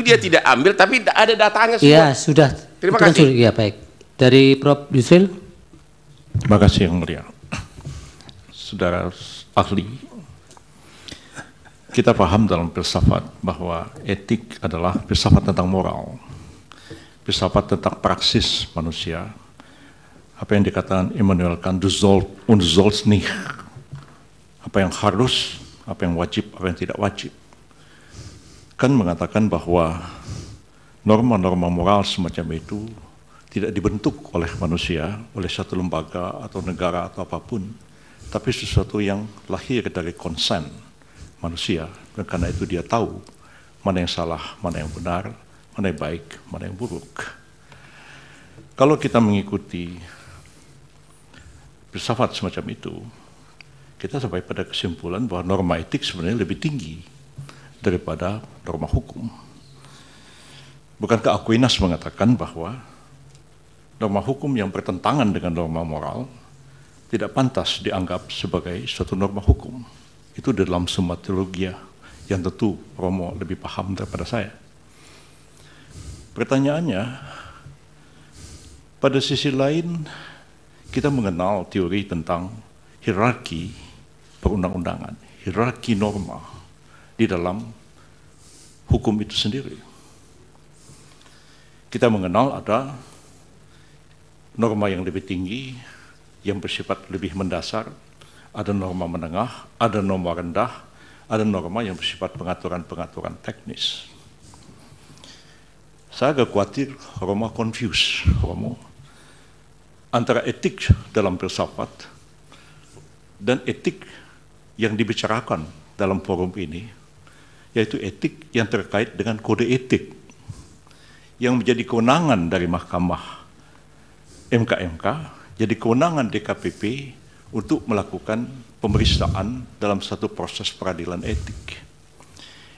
dia tidak ambil, tapi ada datanya semua. Iya, sudah. Terima kasih. Ya, baik. Dari Prof. Yusril. Terima kasih Yang Mulia. Saudara ahli, kita paham dalam filsafat bahwa etik adalah filsafat tentang moral, filsafat tentang praksis manusia. Apa yang dikatakan Immanuel Kant, du sollst nicht, apa yang harus, apa yang wajib, apa yang tidak wajib. Kant mengatakan bahwa norma-norma moral semacam itu tidak dibentuk oleh manusia, oleh satu lembaga atau negara atau apapun, tapi sesuatu yang lahir dari konsen manusia, dan karena itu dia tahu mana yang salah, mana yang benar, mana yang baik, mana yang buruk. Kalau kita mengikuti filsafat semacam itu, kita sampai pada kesimpulan bahwa norma etik sebenarnya lebih tinggi daripada norma hukum. Bukankah Aquinas mengatakan bahwa norma hukum yang bertentangan dengan norma moral tidak pantas dianggap sebagai suatu norma hukum? Itu dalam somatologia yang tentu Romo lebih paham daripada saya. Pertanyaannya, pada sisi lain kita mengenal teori tentang hierarki perundang-undangan, hierarki norma di dalam hukum itu sendiri. Kita mengenal ada norma yang lebih tinggi, yang bersifat lebih mendasar, ada norma menengah, ada norma rendah, ada norma yang bersifat pengaturan-pengaturan teknis. Saya agak khawatir Romo confuse, Romo, antara etik dalam filsafat dan etik yang dibicarakan dalam forum ini, yaitu etik yang terkait dengan kode etik yang menjadi kewenangan dari Mahkamah MK, jadi kewenangan DKPP untuk melakukan pemeriksaan dalam satu proses peradilan etik.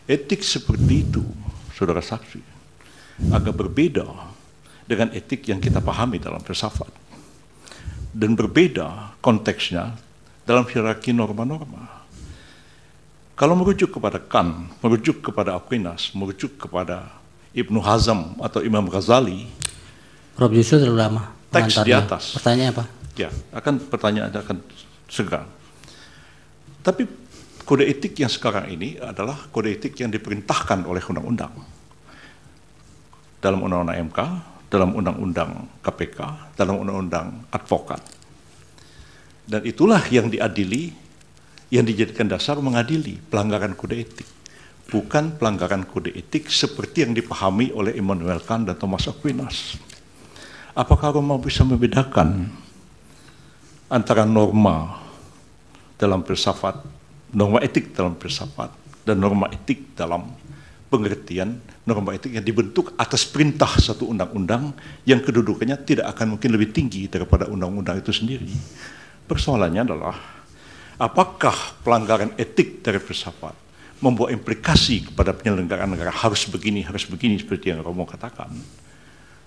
Etik seperti itu, saudara saksi, agak berbeda dengan etik yang kita pahami dalam filsafat. Dan berbeda konteksnya dalam hierarki norma-norma. Kalau merujuk kepada Kant, merujuk kepada Aquinas, merujuk kepada Ibnu Hazm atau Imam Ghazali, Prof. Yusril terlalu lama. teks di atas. Pertanyaan apa? Ya, pertanyaan akan segera. Tapi kode etik yang sekarang ini adalah kode etik yang diperintahkan oleh undang-undang. Dalam undang-undang MK, dalam undang-undang KPK, dalam undang-undang advokat. Dan itulah yang diadili, yang dijadikan dasar mengadili pelanggaran kode etik. Bukan pelanggaran kode etik seperti yang dipahami oleh Immanuel Kant dan Thomas Aquinas. Apakah Romo bisa membedakan antara norma dalam filsafat, norma etik dalam filsafat, dan norma etik dalam pengertian norma etik yang dibentuk atas perintah satu undang-undang yang kedudukannya tidak akan mungkin lebih tinggi daripada undang-undang itu sendiri? Persoalannya adalah, apakah pelanggaran etik dari filsafat membawa implikasi kepada penyelenggaraan negara harus begini seperti yang Romo katakan?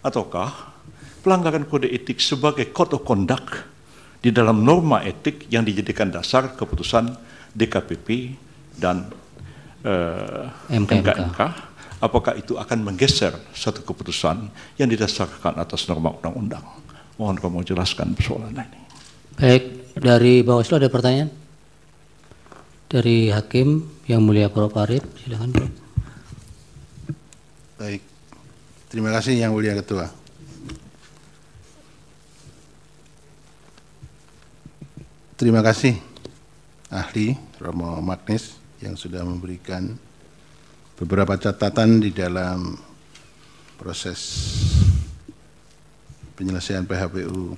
Ataukah pelanggaran kode etik sebagai code of conduct di dalam norma etik yang dijadikan dasar keputusan DKPP dan MK, apakah itu akan menggeser satu keputusan yang didasarkan atas norma undang-undang? Mohon Romo jelaskan persoalan ini. Baik, dari Bawaslu ada pertanyaan? Dari Hakim yang mulia Prof. Arief, silakan Prof. Baik, terima kasih Yang Mulia Ketua. Terima kasih ahli Romo Magnis yang sudah memberikan beberapa catatan di dalam proses penyelesaian PHPU